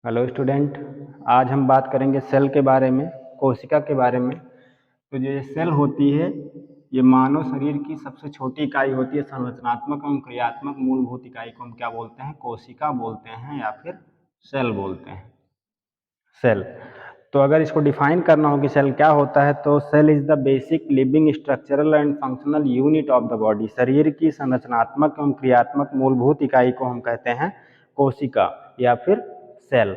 Hello student. आज हम बात करेंगे सेल के बारे में, कोशिका के बारे में। तो जो ये सेल होती है ये मानव शरीर की सबसे छोटी इकाई होती है। संरचनात्मक एवं क्रियात्मक मूलभूत इकाई को हम क्या बोलते हैं? कोशिका बोलते हैं या फिर सेल बोलते हैं। सेल, तो अगर इसको डिफाइन करना हो कि सेल क्या होता है तो cell is the basic living structural and functional unit of the body. शरीर की संरचनात्मक एवं क्रियात्मक मूलभूत इकाई को हम कहते हैं कोशिका या फिर सेल।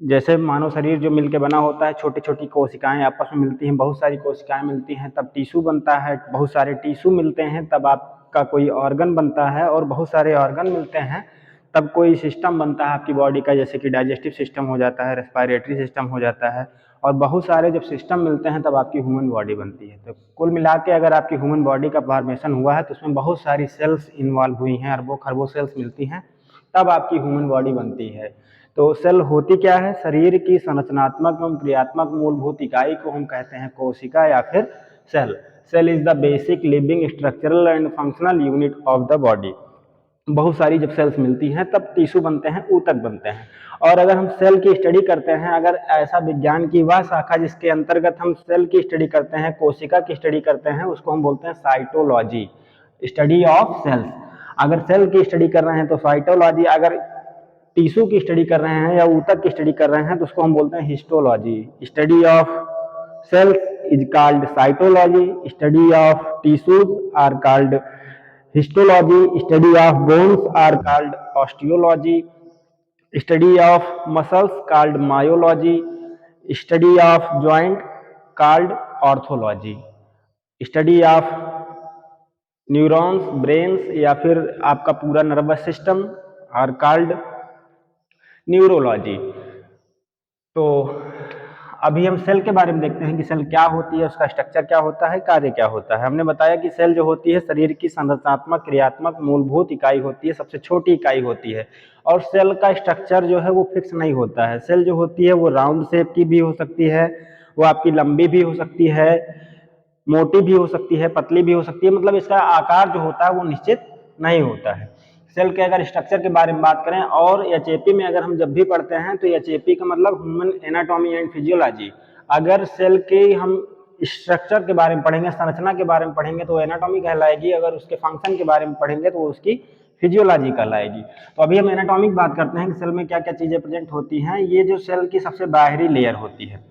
जैसे मानव शरीर जो मिलकर बना होता है, छोटी छोटी कोशिकाएं आपस में मिलती हैं, बहुत सारी कोशिकाएं मिलती हैं तब टिश्यू बनता है, बहुत सारे टिश्यू मिलते हैं तब आपका कोई ऑर्गन बनता है, और बहुत सारे ऑर्गन मिलते हैं तब कोई सिस्टम बनता है आपकी बॉडी का, जैसे कि डाइजेस्टिव सिस्टम हो जाता है, रेस्पिरेटरी सिस्टम हो जाता है, और बहुत सारे जब सिस्टम मिलते हैं तब आपकी ह्यूमन बॉडी बनती है। तो कुल मिला के अगर आपकी ह्यूमन बॉडी का फॉर्मेशन हुआ है तो उसमें बहुत सारी सेल्स इन्वॉल्व हुई हैं, अरबों खरबों सेल्स मिलती हैं तब आपकी ह्यूमन बॉडी बनती है। तो सेल होती क्या है? शरीर की संरचनात्मक एवं क्रियात्मक मूलभूत इकाई को हम कहते हैं कोशिका या फिर cell. Cell is the basic living structural and functional unit of the body. बहुत सारी जब सेल्स मिलती हैं तब टिश्यू बनते हैं, ऊतक बनते हैं। और अगर हम सेल की स्टडी करते हैं, अगर ऐसा विज्ञान की वह शाखा जिसके अंतर्गत हम सेल की स्टडी करते हैं, कोशिका की स्टडी करते हैं, उसको हम बोलते हैं साइटोलॉजी, स्टडी ऑफ सेल्स। अगर सेल की स्टडी कर रहे हैं तो साइटोलॉजी, अगर टिश्यू की स्टडी कर रहे हैं या ऊतक की स्टडी कर रहे हैं तो उसको हम बोलते हैं histology. Study of cells is called cytology, study of tissues are called histology, study of bones are called osteology, study of muscles called myology, study of joint called orthology, study of neurons, brains या फिर आपका पूरा nervous system are called neurology. तो अभी हम cell के बारे में देखते हैं कि सेल क्या होती है, उसका स्ट्रक्चर क्या होता है, कार्य क्या होता है। हमने बताया कि सेल जो होती है शरीर की संरचनात्मक क्रियात्मक मूलभूत इकाई होती है, सबसे छोटी इकाई होती है। और सेल का स्ट्रक्चर जो है वो फिक्स नहीं होता है। सेल जो होती है वो राउंड शेप की भी हो सकती है, वो आपकी लंबी भी हो सकती है, मोटी भी हो सकती है, पतली भी हो सकती है, मतलब इसका आकार जो होता है वो निश्चित नहीं होता है। सेल के अगर स्ट्रक्चर के बारे में बात करें, और एचएपी में अगर हम जब भी पढ़ते हैं तो एचएपी का मतलब ह्यूमन एनाटॉमी एंड फिजियोलॉजी। अगर सेल के हम स्ट्रक्चर के बारे में पढ़ेंगे, संरचना के बारे में पढ़ेंगे तो एनाटॉमी कहलाएगी, अगर उसके फंक्शन के बारे में पढ़ेंगे तो उसकी फिजियोलॉजी कहलाएगी। तो अभी हम एनाटॉमिक बात करते हैं कि सेल में क्या क्या चीजें प्रेजेंट होती हैं। ये जो सेल की सबसे बाहरी लेयर होती है,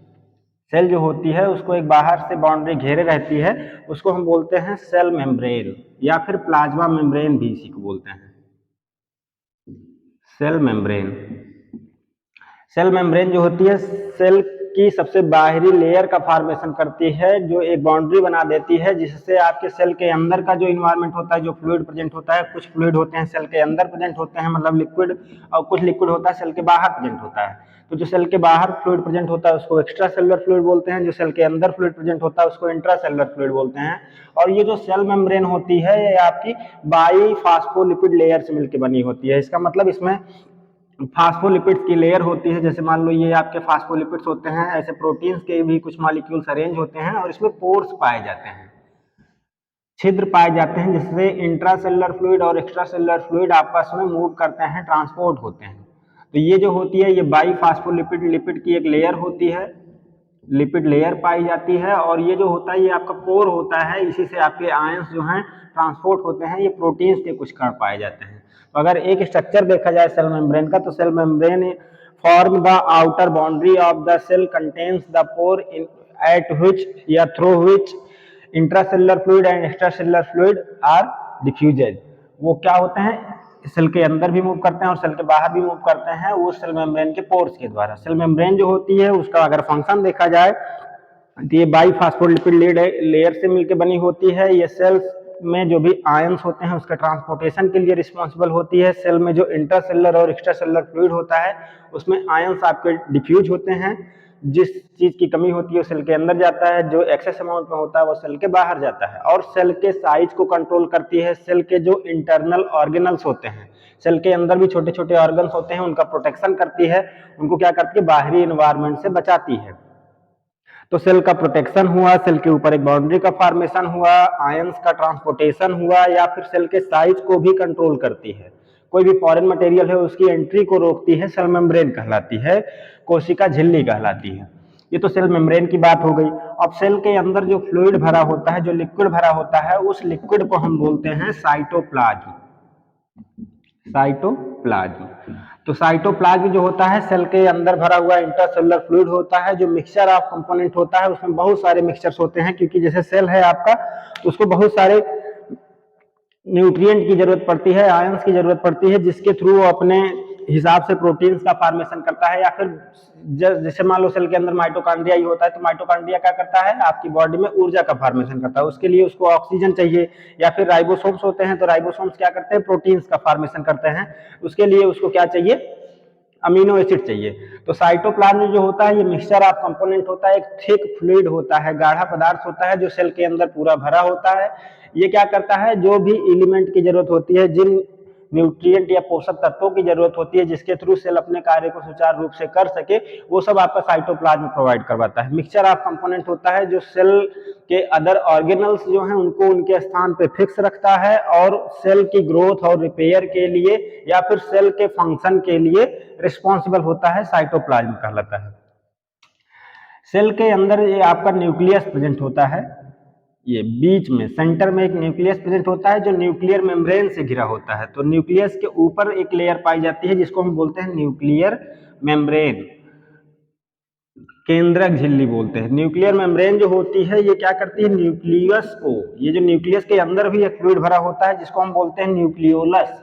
सेल जो होती है उसको एक बाहर से बाउंड्री घेरे रहती है, उसको हम बोलते हैं सेल मेम्ब्रेन या फिर प्लाज्मा मेम्ब्रेन भी इसी को बोलते हैं, सेल मेम्ब्रेन। सेल मेम्ब्रेन जो होती है सेल की सबसे बाहरी लेयर का फॉर्मेशन करती है, जो एक बाउंड्री बना देती है जिससे आपके सेल के अंदर का जो इन्वायरमेंट होता है, जो फ्लूइड प्रेजेंट होता है, कुछ फ्लूइड होते हैं सेल के अंदर प्रेजेंट होते हैं मतलब लिक्विड, और कुछ लिक्विड होता है सेल के बाहर प्रेजेंट होता है। तो जो सेल के बाहर फ्लूइड प्रेजेंट होता है उसको एक्स्ट्रा सेलुलर फ्लूइड बोलते हैं, जो सेल के अंदर फ्लूइड प्रेजेंट होता है उसको इंट्रा सेलुलर फ्लूइड बोलते हैं। और ये जो सेल मेम्ब्रेन होती है ये आपकी बाई फास्फोलिपिड लेयर से मिलकर बनी होती है। इसका मतलब इसमें फास्फोलिपिड्स की लेयर होती है, जैसे मान लो ये आपके फास्फोलिपिड्स होते हैं, ऐसे प्रोटीन्स के भी कुछ मॉलिक्यूल्स अरेंज होते हैं और इसमें पोर्स पाए जाते हैं, छिद्र पाए जाते हैं, जिससे इंट्रासेलुलर फ्लूइड और एक्स्ट्रासेलुलर फ्लूइड आपस में मूव करते हैं, ट्रांसपोर्ट होते हैं। तो ये जो होती है ये बाई फास्फोलिपिड लिपिड की एक लेयर होती है, लिपिड लेयर पाई जाती है। और ये जो होता है ये आपका पोर होता है, इसी से आपके आयंस जो हैं ट्रांसपोर्ट होते हैं, ये प्रोटीन्स के कुछ कण पाए जाते हैं। तो अगर एक स्ट्रक्चर देखा जाए सेल मेम्ब्रेन का, तो cell membrane form the outer boundary of the cell contains the pore in at which या through which intracellular fluid and extracellular fluid are diffused. वो क्या होते हैं, सेल के अंदर भी मूव करते हैं और सेल के बाहर भी मूव करते हैं, वो सेल मेम्ब्रेन के पोर्स के द्वारा। सेल मेम्ब्रेन जो होती है उसका अगर फंक्शन देखा जाए तो ये बाई फास्फोलिपिड लेयर से मिलकर बनी होती है। ये सेल्स में जो भी आयंस होते हैं उसके ट्रांसपोर्टेशन के लिए रिस्पॉन्सिबल होती है। सेल में जो इंट्रासेलुलर और एक्स्ट्रासेलुलर फ्लूइड होता है उसमें आयंस आपके डिफ्यूज होते हैं, जिस चीज की कमी होती है वो सेल के अंदर जाता है, जो एक्सेस अमाउंट में होता है वो सेल के बाहर जाता है। और सेल के साइज को कंट्रोल करती है सेल के जो इंटरनल ऑर्गेनल्स होते हैं, सेल के अंदर भी छोटे छोटे ऑर्गन्स होते हैं, उनका प्रोटेक्शन करती है, उनको क्या करती है, बाहरी एनवायरनमेंट से बचाती है। तो सेल का प्रोटेक्शन हुआ, सेल के ऊपर एक बाउंड्री का फॉर्मेशन हुआ, आयंस का ट्रांसपोर्टेशन हुआ, या फिर सेल के साइज को भी कंट्रोल करती है। कोई भी फॉरेन मटेरियल है उसकी एंट्री को रोकती है, सेल मेम्ब्रेन कहलाती है, कोशिका झिल्ली कहलाती है। ये तो सेल मेम्ब्रेन की बात हो गई। अब सेल के अंदर जो फ्लूइड भरा होता है, जो लिक्विड भरा होता है, उस लिक्विड को हम बोलते हैं साइटोप्लाज्म। साइटोप्लाज्म। तो साइटोप्लाज्म जो होता है सेल के अंदर भरा हुआ इंटरसेलुलर फ्लूइड होता है, जो मिक्सचर ऑफ कंपोनेंट होता है, उसमें बहुत सारे मिक्सचर्स होते हैं, क्योंकि जैसे सेल है आपका तो उसको बहुत सारे न्यूट्रिएंट की जरूरत पड़ती है, आयंस की जरूरत पड़ती है, जिसके थ्रू वो अपने हिसाब से प्रोटीन्स का फॉर्मेशन करता है। या फिर जैसे मान लो सेल के अंदर माइटोकॉन्ड्रिया ही होता है, तो माइटोकॉन्ड्रिया क्या करता है, आपकी बॉडी में ऊर्जा का फॉर्मेशन करता है, उसके लिए उसको ऑक्सीजन चाहिए। या फिर राइबोसोम्स होते हैं, तो राइबोसोम्स क्या करते हैं, प्रोटीन्स का फॉर्मेशन करते हैं, उसके लिए उसको क्या चाहिए, अमीनो एसिड चाहिए। तो साइटोप्लाज्म जो होता है ये मिक्सचर ऑफ कंपोनेंट होता है, एक थिक फ्लूइड होता है, गाढ़ा पदार्थ होता है, जो सेल के अंदर पूरा भरा होता है। ये क्या करता है, जो भी एलिमेंट की जरूरत होती है, जिन न्यूट्रिएंट या पोषक तत्वों की जरूरत होती है, जिसके थ्रू सेल अपने कार्य को सुचारू रूप से कर सके, वो सब आपका साइटोप्लाज्म प्रोवाइड करवाता है। मिक्सचर ऑफ कंपोनेंट होता है जो सेल के अदर ऑर्गेनल्स जो हैं उनको उनके स्थान पे फिक्स रखता है, और सेल की ग्रोथ और रिपेयर के लिए या फिर सेल के फंक्शन के लिए रिस्पॉन्सिबल होता है, साइटोप्लाज्म कहलाता है। सेल के अंदर ये आपका न्यूक्लियस प्रेजेंट होता है, ये बीच में सेंटर में एक न्यूक्लियस प्रेजेंट होता है, जो न्यूक्लियर मेम्ब्रेन से घिरा होता है। तो न्यूक्लियस के ऊपर एक लेयर पाई जाती है जिसको हम बोलते हैं न्यूक्लियर मेम्ब्रेन, केंद्रक झिल्ली बोलते हैं। न्यूक्लियर मेम्ब्रेन जो होती है ये क्या करती है, न्यूक्लियस को, ये जो न्यूक्लियस के अंदर भी एक फ्लूइड भरा होता है जिसको हम बोलते हैं न्यूक्लियोलस।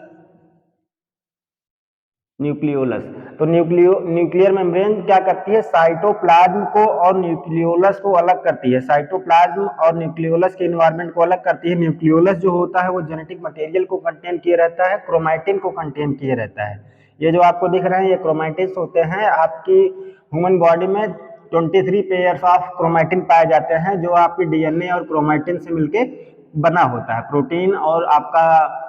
न्यूक्लियोलस। तो न्यूक्लियर मेम्ब्रेन क्या करती है, साइटोप्लाज्म को और न्यूक्लियोलस को अलग करती है, साइटोप्लाज्म और न्यूक्लियोलस के इन्वायरमेंट को अलग करती है। न्यूक्लियोलस जो होता है वो जेनेटिक मटेरियल को कंटेन किए रहता है, क्रोमैटिन को कंटेन किए रहता है। ये जो आपको दिख रहे हैं ये क्रोमैटिन्स होते हैं। आपकी ह्यूमन बॉडी में 23 पेयर्स ऑफ क्रोमैटिन पाए जाते हैं, जो आपकी डीएनए और क्रोमैटिन से मिलके बना होता है। प्रोटीन और आपका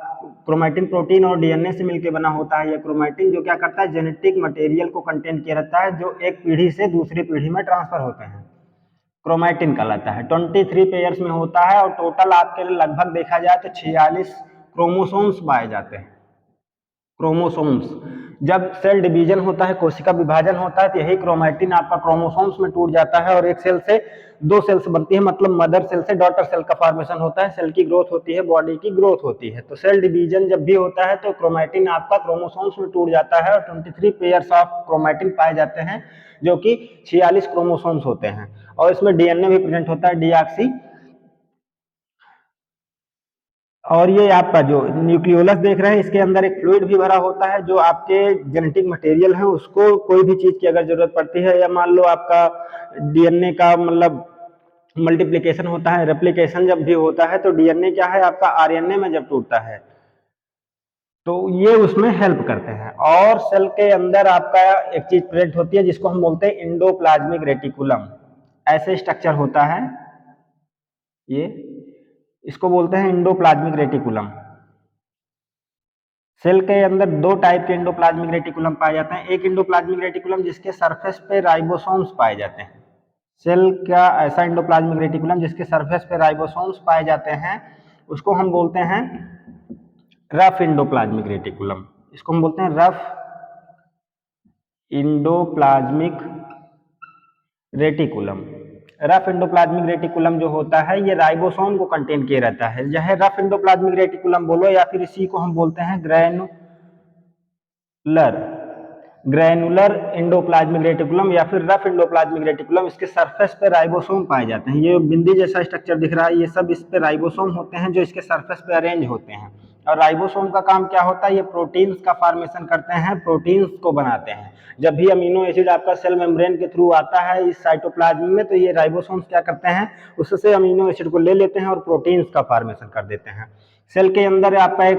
क्रोमैटिन प्रोटीन और डीएनए से मिलकर बना होता है। यह क्रोमैटिन जो क्या करता है, जेनेटिक मटेरियल को कंटेन किया रहता है, जो एक पीढ़ी से दूसरी पीढ़ी में ट्रांसफर होते हैं, क्रोमैटिन कहलाता है। 23 पेयर्स में होता है, और टोटल आपके लगभग देखा जाए तो 46 क्रोमोसोम्स पाए जाते हैं। क्रोमोसोम्स, जब सेल डिवीजन होता है, कोशिका विभाजन होता है, तो यही क्रोमैटिन आपका क्रोमोसोम्स में टूट जाता है, और एक सेल से दो सेल्स बनती है, मतलब मदर सेल से डॉटर सेल का फॉर्मेशन होता है, सेल की ग्रोथ होती है, बॉडी की ग्रोथ होती है। तो सेल डिवीजन जब भी होता है तो क्रोमैटिन आपका क्रोमोसोम्स में टूट जाता है, और 23 पेयर्स ऑफ क्रोमैटिन पाए जाते हैं, जो कि 46 क्रोमोसोम्स होते हैं। और इसमें डीएनए भी प्रेजेंट होता है, डीऑक्सी। और ये आपका जो न्यूक्लियोलस देख रहे हैं, इसके अंदर एक फ्लूइड भी भरा होता है, जो आपके जेनेटिक मटेरियल है उसको कोई भी चीज की अगर जरूरत पड़ती है, या मान लो आपका डीएनए का मतलब मल्टीप्लिकेशन होता है, रेप्लिकेशन जब भी होता है, तो डीएनए क्या है आपका आरएनए में जब टूटता है तो ये उसमें हेल्प करते हैं। और सेल के अंदर आपका एक चीज प्रेजेंट होती है जिसको हम बोलते हैं इंडोप्लाज्मिक रेटिकुलम। ऐसे स्ट्रक्चर होता है ये, इसको बोलते हैं इंडोप्लाज्मिक रेटिकुलम। सेल के अंदर दो टाइप के इंडोप्लाज्मिक रेटिकुलम पाए जाते हैं। एक इंडोप्लाज्मिक रेटिकुलम जिसके सरफेस पे राइबोसोम्स पाए जाते हैं। सेल का ऐसा इंडोप्लाज्मिक रेटिकुलम जिसके सरफेस पे राइबोसोम्स पाए जाते हैं, उसको हम बोलते हैं रफ इंडोप्लाज्मिक रेटिकुलम। इसको हम बोलते हैं rough endoplasmic reticulum. Rough endoplasmic reticulum जो होता है ये राइबोसोम को कंटेन किए रहता है, चाहे रफ इंडोप्लाज्मिक रेटिकुलम बोलो, या फिर इसी को हम बोलते हैं ग्रैनुलर इंडोप्लाज्मिक रेटिकुलम, या फिर रफ इंडोप्लाज्मिक रेटिकुलम। इसके सरफेस पे राइबोसोम पाए जाते हैं। ये बिंदी जैसा स्ट्रक्चर दिख रहा है, ये सब इस पे राइबोसोम होते हैं, जो इसके सरफेस पे अरेंज होते हैं। और राइबोसोम का काम क्या होता है, ये प्रोटीन्स का फॉर्मेशन करते हैं, प्रोटीन्स को बनाते हैं। जब भी अमीनो एसिड आपका सेल मेम्ब्रेन के थ्रू आता है इस साइटोप्लाज्म में, तो ये राइबोसोम्स क्या करते हैं, उससे अमीनो एसिड को ले लेते हैं और प्रोटीन्स का फॉर्मेशन कर देते हैं। सेल के अंदर आपका एक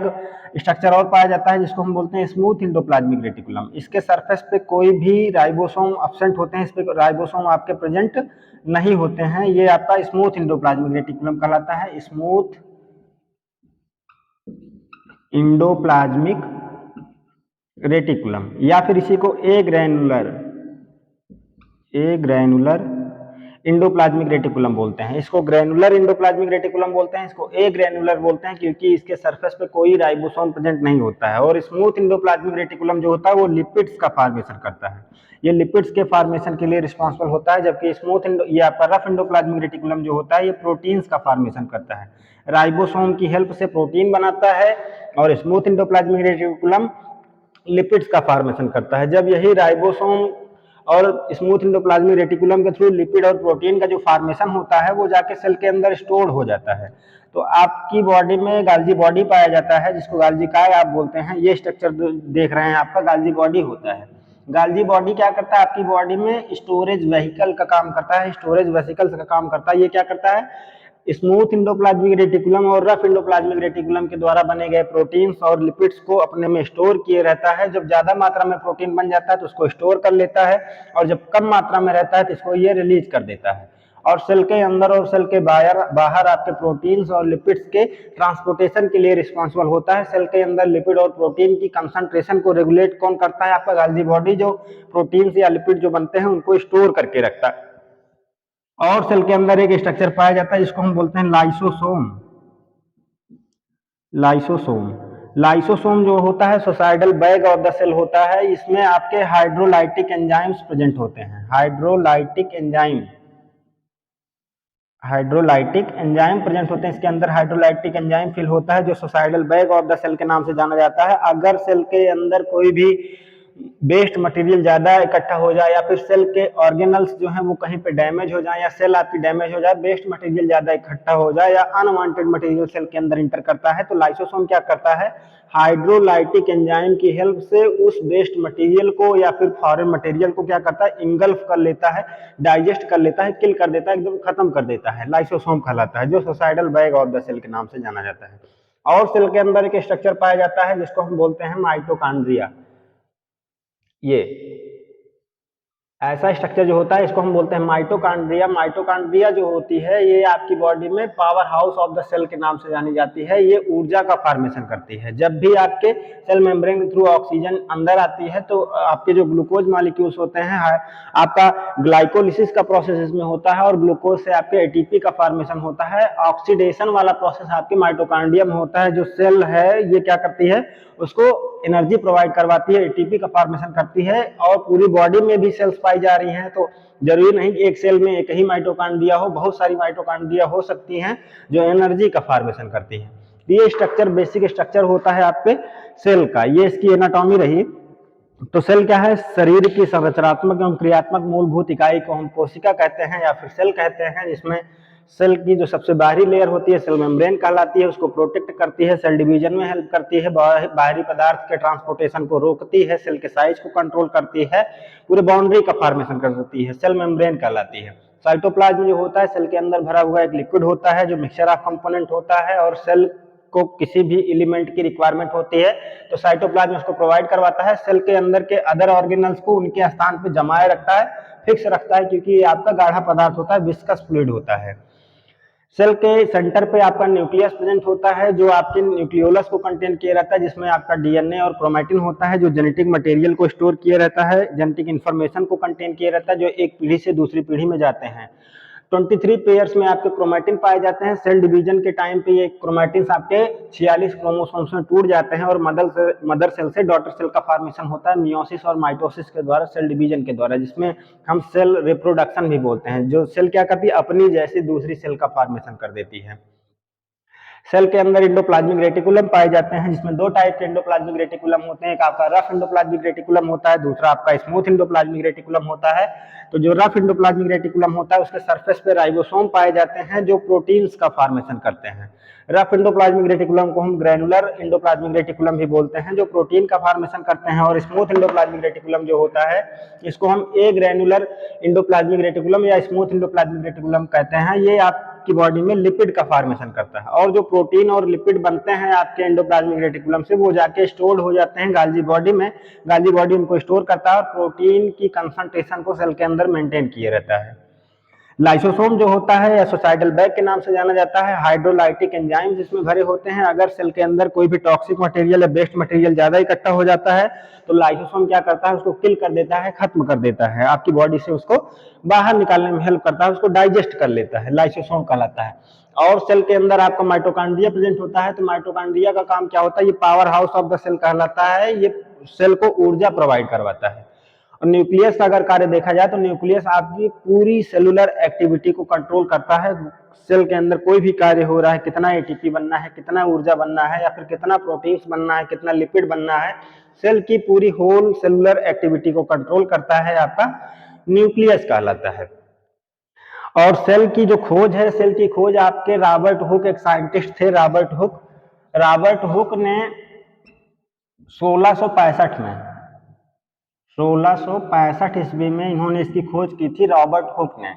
स्ट्रक्चर और पाया जाता है जिसको हम बोलते हैं स्मूथ इंडोप्लाज्मिक रेटिकुलम। इसके सरफेस पे कोई भी राइबोसोम एब्सेंट होते हैं, इस पे राइबोसोम आपके प्रेजेंट नहीं होते हैं। ये आपका स्मूथ इंडोप्लाज्मिक रेटिकुलम कहलाता है, स्मूथ इंडोप्लाज्मिक रेटिकुलम। या फिर इसी को ए ग्रैनुलर इंडोप्लाज्मिक रेटिकुलम बोलते हैं। इसको ग्रेनुलर इंडोप्लाज्मिक रेटिकुलम बोलते हैं, इसको ए ग्रेनुलर बोलते हैं क्योंकि इसके सरफेस पे कोई राइबोसोम प्रेजेंट नहीं होता है। और स्मूथ इंडोप्लाज्मिक रेटिकुलम जो होता है वो लिपिड्स का फॉर्मेशन करता है, ये लिपिड्स के फॉर्मेशन के लिए रिस्पॉन्सिबल होता है, जबकि स्मूथ या रफ इंडोप्लाज्मिक रेटिकुलम जो होता है ये प्रोटीन्स का फॉर्मेशन करता है, राइबोसोम की हेल्प से प्रोटीन बनाता है। और स्मूथ इंडोप्लाज्मिक रेटिकुलम लिपिड्स का फॉर्मेशन करता है। जब यही राइबोसोम और स्मूथ इंडोप्लाज्मिक रेटिकुलम के थ्रू लिपिड और प्रोटीन का जो फॉर्मेशन होता है वो जाके सेल के अंदर स्टोर हो जाता है। तो आपकी बॉडी में गाल्जी बॉडी पाया जाता है, जिसको गाल्जी काय आप बोलते हैं। ये स्ट्रक्चर देख रहे हैं आपका गाल्जी बॉडी होता है। गाल्जी बॉडी क्या करता है, आपकी बॉडी में स्टोरेज व्हीकल का काम करता है, स्टोरेज वेसिकल्स का काम करता है। ये क्या करता है, स्मूथ इंडोप्लाज्मिक रेटिकुलम और रफ इंडोप्लाज्मिक रेटिकुलम के द्वारा बने गए प्रोटीन्स और लिपिड्स को अपने में स्टोर किए रहता है। जब ज्यादा मात्रा में प्रोटीन बन जाता है तो उसको स्टोर कर लेता है, और जब कम मात्रा में रहता है तो इसको ये रिलीज कर देता है। और सेल के अंदर और सेल के बाहर आपके प्रोटीन्स और लिपिड्स के ट्रांसपोर्टेशन के लिए रिस्पॉन्सिबल होता है। सेल के अंदर लिपिड और प्रोटीन की कंसंट्रेशन को रेगुलेट कौन करता है, आपका गाल्जी बॉडी, जो प्रोटीन्स या लिपिड जो बनते हैं उनको स्टोर करके रखता है। और सेल के अंदर एक स्ट्रक्चर पाया जाता है जिसको हम बोलते हैं लाइसोसोम। लाइसोसोम लाइसोसोम जो होता है suicidal bag of the cell होता है। इसमें आपके हाइड्रोलाइटिक एंजाइम्स प्रेजेंट होते हैं। हाइड्रोलाइटिक एंजाइम प्रेजेंट होते हैं। इसके अंदर हाइड्रोलाइटिक एंजाइम फिल होता है, जो suicidal bag of the cell के नाम से जाना जाता है। अगर सेल के अंदर कोई भी वेस्ट मटेरियल ज्यादा इकट्ठा हो जाए या फिर सेल के ऑर्गेनल्स जो हैं वो कहीं पे डैमेज हो जाए या सेल आपकी डैमेज हो जाए, वेस्ट मटेरियल ज्यादा इकट्ठा हो जाए या अनवांटेड मटेरियल सेल के अंदर इंटर करता है, तो लाइसोसोम क्या करता है, हाइड्रोलाइटिक एंजाइम की हेल्प से उस वेस्ट मटेरियल को या फिर फॉरेन मटेरियल को क्या करता है, इंगल्फ कर लेता है, डाइजेस्ट कर लेता है, किल कर देता है, एकदम खत्म कर देता है। लाइसोसोम कहलाता है, जो suicidal bag of the cell के नाम से जाना जाता है। और सेल के अंदर एक स्ट्रक्चर पाया जाता है जिसको हम बोलते हैं माइटोकॉन्ड्रिया। ये ऐसा स्ट्रक्चर जो होता है इसको हम बोलते हैं माइटोकॉन्ड्रिया। माइटोकॉन्ड्रिया जो होती है ये आपकी बॉडी में powerhouse of the cell के नाम से जानी जाती है। ये ऊर्जा का फॉर्मेशन करती है। जब भी आपके सेल मेम्ब्रेन के थ्रू ऑक्सीजन अंदर आती है तो आपके जो ग्लूकोज मॉलिक्यूल्स होते हैं, आपका ग्लाइकोलिसिस का प्रोसेस इसमें होता है और ग्लूकोज से आपके एटीपी का फॉर्मेशन होता है। ऑक्सीडेशन वाला प्रोसेस आपके माइटोकॉन्ड्रिया में होता है। जो सेल है ये क्या करती है, उसको एनर्जी प्रोवाइड करवाती है, एटीपी का फॉर्मेशन करती है। और पूरी बॉडी में भी सेल्स पाई जा रही हैं, तो जरूरी नहीं कि एक सेल में एक ही माइटोकॉन्ड्रिया हो, बहुत सारी माइटोकॉन्ड्रिया हो सकती हैं जो एनर्जी का फॉर्मेशन करती हैं। ये स्ट्रक्चर बेसिक स्ट्रक्चर होता है आपके सेल का। ये इसकी एनाटॉमी रही। तो सेल क्या है, शरीर की संरचनात्मक एवं क्रियात्मक मूलभूत इकाई को हम कोशिका कहते हैं या फिर सेल कहते हैं, जिसमें सेल की जो सबसे बाहरी लेयर होती है सेल मेम्ब्रेन कहलाती है, उसको प्रोटेक्ट करती है, सेल डिवीजन में हेल्प करती है, बाहरी पदार्थ के ट्रांसपोर्टेशन को रोकती है, सेल के साइज को कंट्रोल करती है, पूरे बाउंड्री का फॉर्मेशन करती है, सेल मेम्ब्रेन कहलाती है। साइटोप्लाज्म जो होता है सेल के अंदर भरा हुआ एक लिक्विड होता है जो मिक्सचर ऑफ कंपोनेंट होता है, और सेल को किसी भी एलिमेंट की रिक्वायरमेंट होती है तो साइटोप्लाज्म उसको प्रोवाइड करवाता है। सेल के अंदर के अदर ऑर्गेनल्स को उनके स्थान पे जमाए रखता है, फिक्स रखता है, क्योंकि ये आपका गाढ़ा पदार्थ होता है, विस्कस फ्लूइड होता है। सेल के सेंटर पे आपका न्यूक्लियस प्रेजेंट होता है जो आपके न्यूक्लियोलस को कंटेन किए रहता है, जिसमें आपका डीएनए और क्रोमैटिन होता है जो जेनेटिक मटेरियल को स्टोर किए रहता है, जेनेटिक इंफॉर्मेशन को कंटेन किए रहता है, जो एक पीढ़ी से दूसरी पीढ़ी में जाते हैं। 23 पेयर्स में आपके क्रोमैटिन पाए जाते हैं। सेल डिवीजन के टाइम पे ये क्रोमैटिन आपके 46 क्रोमोसोम्स में टूट जाते हैं और मदर सेल से डॉटर सेल का फॉर्मेशन होता है मियोसिस और माइटोसिस के द्वारा, सेल डिवीजन के द्वारा, जिसमें हम सेल रिप्रोडक्शन भी बोलते हैं। जो सेल क्या करती है, अपनी जैसी दूसरी सेल का फॉर्मेशन कर देती है। सेल के अंदर इंडोप्लाज्मिक रेटिकुलम पाए जाते हैं, जिसमें दो टाइप के इंडोप्लाज्मिक रेटिकुलम होते हैं। एक आपका रफ इंडोप्लाज्मिक रेटिकुलम होता है, दूसरा आपका स्मूथ इंडोप्लाज्मिक रेटिकुलम होता है। तो जो रफ इंडोप्लाज्मिक रेटिकुलम होता है उसके सरफेस पे राइबोसोम पाए जाते हैं जो प्रोटीन्स का फॉर्मेशन करते हैं। रफ इंडोप्लाज्मिक रेटिकुलम को हम ग्रैनुलर इंडोप्लाज्मिक रेटिकुलम भी बोलते हैं, जो प्रोटीन का फॉर्मेशन करते हैं। और स्मूथ इंडोप्लाज्मिक रेटिकुलम जो होता है इसको हम ए ग्रैनुलर इंडोप्लाज्मिक रेटिकुलम या स्मूथ इंडोप्लाज्मिक रेटिकुलम कहते हैं। ये आपकी बॉडी में लिपिड का फॉर्मेशन करता है, और जो प्रोटीन और लिपिड बनते हैं आपके एंडोप्लाज्मिक रेटिकुलम से वो जाके स्टोर हो जाते हैं गाल्जी बॉडी में। गाल्जी बॉडी उनको स्टोर करता है और प्रोटीन की कंसंट्रेशन को सेल के अंदर मेंटेन किए रहता है। लाइसोसोम जो होता है या सुसाइडल बैग के नाम से जाना जाता है, हाइड्रोलाइटिक एंजाइम्स इसमें भरे होते हैं। अगर सेल के अंदर कोई भी टॉक्सिक मटेरियल या वेस्ट मटेरियल ज्यादा इकट्ठा हो जाता है तो लाइसोसोम क्या करता है, उसको किल कर देता है, खत्म कर देता है, आपकी बॉडी से उसको बाहर निकालने में हेल्प करता है, उसको डाइजेस्ट कर लेता है, लाइसोसोम कहलाता है। और सेल के अंदर आपका माइटोकॉन्ड्रिया प्रेजेंट होता है, तो माइटोकॉन्ड्रिया का काम क्या होता है, ये powerhouse of the cell कहलाता है, ये सेल को ऊर्जा प्रोवाइड करवाता है। और न्यूक्लियस का अगर कार्य देखा जाए तो न्यूक्लियस आपकी पूरी सेलुलर एक्टिविटी को कंट्रोल करता है। सेल के अंदर कोई भी कार्य हो रहा है, कितना एटीपी बनना है, कितना ऊर्जा बनना है, या फिर कितना प्रोटीन्स बनना है, कितना लिपिड बनना है, सेल की पूरी होल सेलुलर एक्टिविटी को कंट्रोल करता है, आपका न्यूक्लियस कहलाता है। और सेल की जो खोज है, सेल की खोज आपके रॉबर्ट हुक, एक साइंटिस्ट थे रॉबर्ट हुक। रॉबर्ट हुक ने 1665 में 1665 ईस्वी में इन्होंने इसकी खोज की थी। रॉबर्ट हुक ने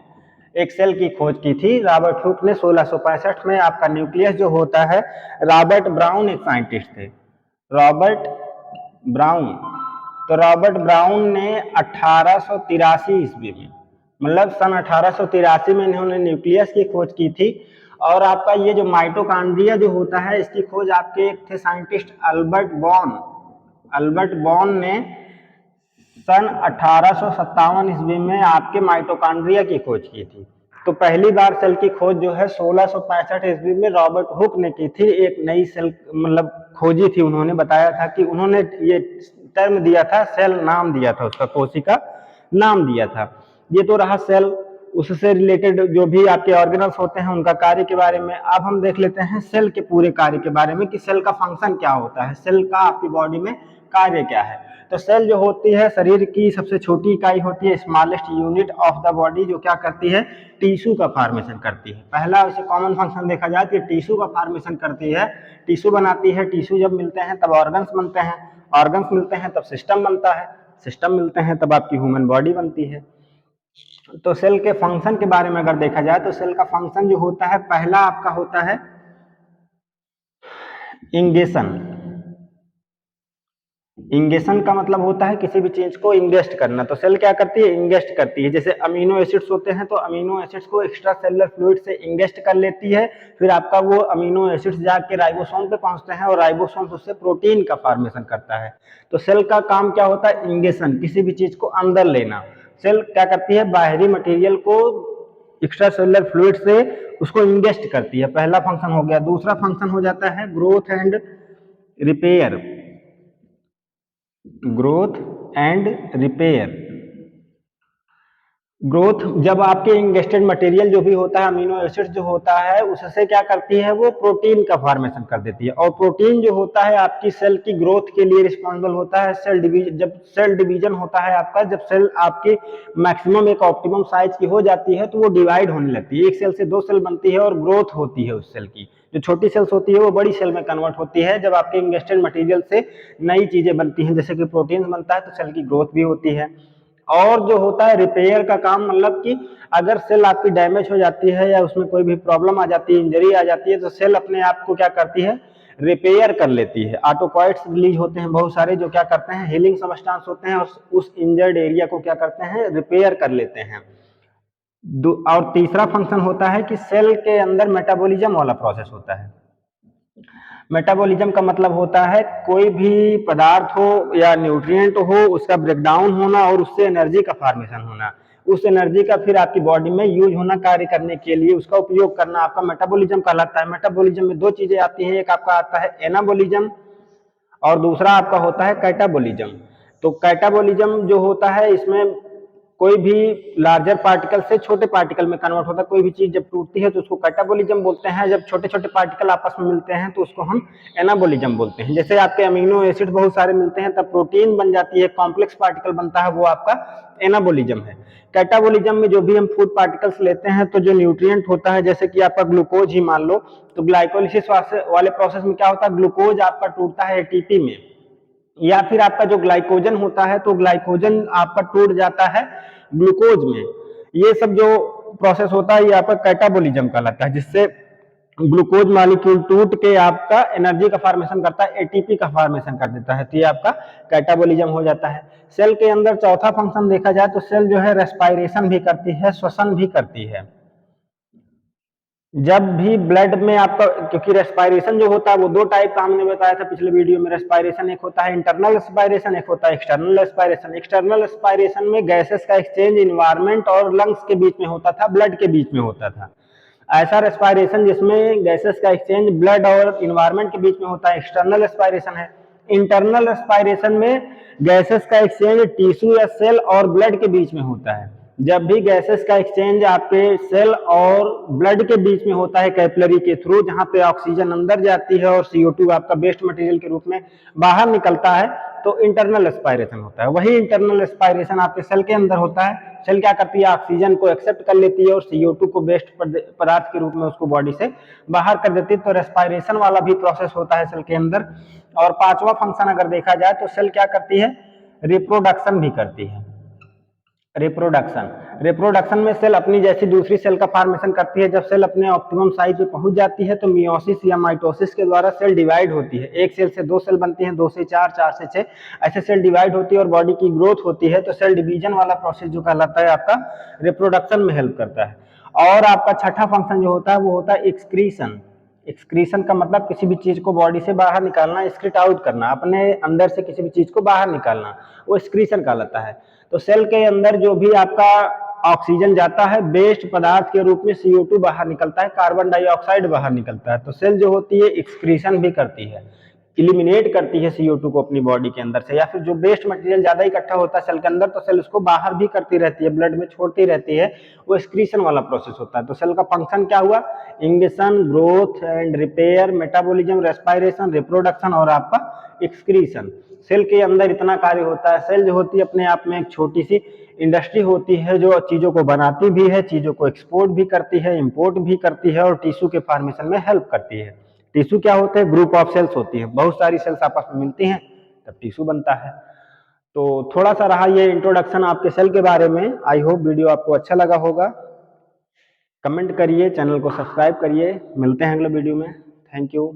एक सेल की खोज की थी, रॉबर्ट हुक ने 1665 में। आपका न्यूक्लियस जो होता है, रॉबर्ट ब्राउन एक साइंटिस्ट थे, रॉबर्ट ब्राउन। तो रॉबर्ट ब्राउन ने 1883 ईस्वी में, मतलब सन 1883 में इन्होंने न्यूक्लियस की खोज की थी। और आपका ये जो माइटोकॉन्ड्रिया जो होता है, इसकी खोज आपके एक थे साइंटिस्ट अल्बर्ट बॉन। अल्बर्ट बॉन ने सन 1857 ईस्वी में आपके माइटोकॉन्ड्रिया की खोज की थी। तो पहली बार सेल की खोज जो है 1665 ईस्वी में रॉबर्ट हुक ने की थी। एक नई सेल मतलब खोजी थी, उन्होंने बताया था कि उन्होंने ये टर्म दिया था, सेल नाम दिया था, उसका कोशिका नाम दिया था। ये तो रहा सेल, उससे रिलेटेड जो भी आपके ऑर्गेनल्स होते हैं उनका कार्य के बारे में। अब हम देख लेते हैं सेल के पूरे कार्य के बारे में कि सेल का फंक्शन क्या होता है, सेल का आपकी बॉडी में कार्य क्या है। तो सेल जो होती है शरीर की सबसे छोटी इकाई होती है, smallest unit of the body, जो क्या करती है, टिश्यू का फॉर्मेशन करती है। पहला इसे कॉमन फंक्शन देखा जाए तो टिश्यू का फॉर्मेशन करती है, टिश्यू बनाती है। टिश्यू जब मिलते हैं तब ऑर्गन्स बनते हैं, ऑर्गन्स मिलते हैं तब सिस्टम बनता है, सिस्टम मिलते हैं तब आपकी ह्यूमन बॉडी बनती है। तो सेल के फंक्शन के बारे में अगर देखा जाए तो सेल का फंक्शन जो होता है, पहला आपका होता है इंगेशन। इंगेशन का मतलब होता है किसी भी चीज को इंगेस्ट करना। तो सेल क्या करती है, इंगेस्ट करती है। जैसे अमीनो एसिड्स होते हैं तो अमीनो एसिड्स को एक्स्ट्रा सेलुलर फ्लूइड से इंगेस्ट कर लेती है, फिर आपका वो अमीनो एसिड्स जाके राइबोसोम पे पहुंचते हैं और राइबोसोम उससे प्रोटीन का फॉर्मेशन करता है। तो सेल का काम क्या होता है, इंगेशन, किसी भी चीज को अंदर लेना। सेल क्या करती है, बाहरी मटेरियल को एक्स्ट्रा सेलुलर फ्लूइड से उसको इंगेस्ट करती है, पहला फंक्शन हो गया। दूसरा फंक्शन हो जाता है growth and repair. Growth and repair. Growth, जब आपके इंगेस्टेड मटेरियल जो भी होता है, अमीनो एसिड जो होता है, उससे क्या करती है, वो प्रोटीन का फॉर्मेशन कर देती है। और प्रोटीन जो होता है आपकी सेल की ग्रोथ के लिए रिस्पॉन्सिबल होता है। सेल डिवीजन, जब सेल डिवीजन होता है आपका, जब सेल आपकी मैक्सिमम एक ऑप्टिमम साइज की हो जाती है तो वो डिवाइड होने लगती है, एक सेल से दो सेल बनती है और ग्रोथ होती है उस सेल की। जो छोटी सेल्स होती है वो बड़ी सेल में कन्वर्ट होती है जब आपके इंगेस्टेड मटेरियल से नई चीजें बनती हैं, जैसे कि प्रोटीन बनता है तो सेल की ग्रोथ भी होती है। और जो होता है रिपेयर का काम, मतलब कि अगर सेल आपकी डैमेज हो जाती है या उसमें कोई भी प्रॉब्लम आ जाती है, इंजरी आ जाती है, तो सेल अपने आप को क्या करती है, रिपेयर कर लेती है। ऑटोकॉइट्स रिलीज होते हैं बहुत सारे, जो क्या करते हैं, हीलिंग सबस्टेंस होते हैं, उस इंजर्ड एरिया को क्या करते हैं, रिपेयर कर लेते हैं। और तीसरा फंक्शन होता है कि सेल के अंदर मेटाबॉलिज्म वाला प्रोसेस होता है। मेटाबॉलिज्म का मतलब होता है कोई भी पदार्थ हो या न्यूट्रिएंट हो, उसका ब्रेकडाउन होना और उससे एनर्जी का फॉर्मेशन होना, उस एनर्जी का फिर आपकी बॉडी में यूज होना, कार्य करने के लिए उसका उपयोग करना, आपका मेटाबॉलिज्म कहलाता है। मेटाबॉलिज्म में दो चीजें आती हैं, एक आपका आता है एनाबॉलिज्म और दूसरा आपका होता है कैटाबॉलिज्म। तो कैटाबॉलिज्म जो होता है, इसमें कोई भी लार्जर पार्टिकल से छोटे पार्टिकल में कन्वर्ट होता है। कोई भी चीज जब टूटती है तो उसको कैटाबॉलिज्म बोलते हैं, जब छोटे छोटे पार्टिकल आपस में मिलते हैं तो उसको हम एनाबॉलिज्म बोलते हैं। जैसे आपके अमीनो एसिड बहुत सारे मिलते हैं तब प्रोटीन बन जाती है, कॉम्प्लेक्स पार्टिकल बनता है, वो आपका एनाबॉलिज्म है। कैटाबॉलिज्म में जो भी हम फूड पार्टिकल्स लेते हैं तो जो न्यूट्रिएंट होता है, जैसे कि आपका ग्लूकोज ही मान लो, तो ग्लाइकोलिसिस वाले प्रोसेस में क्या होता है, ग्लूकोज आपका टूटता है एटीपी में, या फिर आपका जो ग्लाइकोजन होता है तो ग्लाइकोजन आपका टूट जाता है ग्लूकोज में। ये सब जो प्रोसेस होता है ये आपका कैटाबॉलिज्म कहलाता है, जिससे ग्लूकोज मॉलिक्यूल टूट के आपका एनर्जी का फॉर्मेशन करता है, एटीपी का फॉर्मेशन कर देता है, तो ये आपका कैटाबोलिज्म हो जाता है। सेल के अंदर चौथा फंक्शन देखा जाए तो सेल जो है रेस्पायरेशन भी करती है, श्वसन भी करती है। जब भी ब्लड में आपका, क्योंकि रेस्पायरेशन जो होता है वो दो टाइप का हमने बताया था पिछले वीडियो में। रेस्पायरेशन एक होता है इंटरनल रेस्पायरेशन, एक होता है एक्सटर्नल रेस्पायरेशन। एक्सटर्नल रेस्पायरेशन में गैसेस का एक्सचेंज इन्वायरमेंट और लंग्स के बीच में होता था, ब्लड के बीच में होता था। ऐसा रेस्पायरेशन जिसमें गैसेस का एक्सचेंज ब्लड और इन्वायरमेंट के बीच में होता है, एक्सटर्नल रेस्पायरेशन है। इंटरनल रेस्पायरेशन में गैसेस का एक्सचेंज टिश्यू या सेल और ब्लड के बीच में होता है। जब भी गैसेस का एक्सचेंज आपके सेल और ब्लड के बीच में होता है कैपिलरी के थ्रू, जहां पे ऑक्सीजन अंदर जाती है और CO2 आपका वेस्ट मटेरियल के रूप में बाहर निकलता है, तो इंटरनल रेस्पायरेशन होता है। वही इंटरनल रेस्पायरेशन आपके सेल के अंदर होता है। सेल क्या करती है, ऑक्सीजन को एक्सेप्ट कर लेती है और CO2 को वेस्ट पदार्थ के रूप में उसको बॉडी से बाहर कर देती है। तो रेस्पायरेशन वाला भी प्रोसेस होता है सेल के अंदर। और पांचवा फंक्शन अगर देखा जाए तो सेल क्या करती है, रिप्रोडक्शन भी करती है। रिप्रोडक्शन में सेल अपनी जैसी दूसरी सेल का फॉर्मेशन करती है। जब सेल अपने ऑप्टिमम साइज पे पहुंच जाती है तो मियोसिस या माइटोसिस के द्वारा सेल डिवाइड होती है। एक सेल से दो सेल बनती हैं, दो से चार, चार से छह, ऐसे सेल डिवाइड होती है और बॉडी की ग्रोथ होती है। तो सेल डिवीजन वाला प्रोसेस जो कहलाता है आपका रिप्रोडक्शन में हेल्प करता है। और आपका छठा फंक्शन जो होता है वो होता है एक्सक्रीशन। एक्सक्रीशन का मतलब किसी भी चीज को बॉडी से बाहर निकालना, एक्सक्रीट आउट करना, अपने अंदर से किसी भी चीज को बाहर निकालना, वो एक्सक्रीशन कहलाता है। तो सेल के अंदर जो भी आपका ऑक्सीजन जाता है, वेस्ट पदार्थ के रूप में CO2 बाहर निकलता है, कार्बन डाइऑक्साइड बाहर निकलता है। तो सेल जो होती है एक्सक्रीशन भी करती है, इलिमिनेट करती है CO2 को अपनी बॉडी के अंदर से। या फिर जो वेस्ट मटेरियल ज्यादा इकट्ठा होता है सेल के अंदर, तो सेल उसको बाहर भी करती रहती है, ब्लड में छोड़ती रहती है, वो एक्सक्रीशन वाला प्रोसेस होता है। तो सेल का फंक्शन क्या हुआ, ingestion, growth and repair, metabolism, respiration, reproduction और आपका एक्सक्रीशन। सेल के अंदर इतना कार्य होता है। सेल जो होती है अपने आप में एक छोटी सी इंडस्ट्री होती है जो चीजों को बनाती भी है, चीजों को एक्सपोर्ट भी करती है, इंपोर्ट भी करती है और टिश्यू के फॉर्मेशन में हेल्प करती है। टिश्यू क्या होते हैं, ग्रुप ऑफ सेल्स होती है, बहुत सारी सेल्स आपस में मिलती हैं तब टिश्यू बनता है। तो थोड़ा सा रहा ये इंट्रोडक्शन आपके सेल के बारे में। आई होप वीडियो आपको अच्छा लगा होगा। कमेंट करिए, चैनल को सब्सक्राइब करिए। मिलते हैं अगले वीडियो में। Thank you.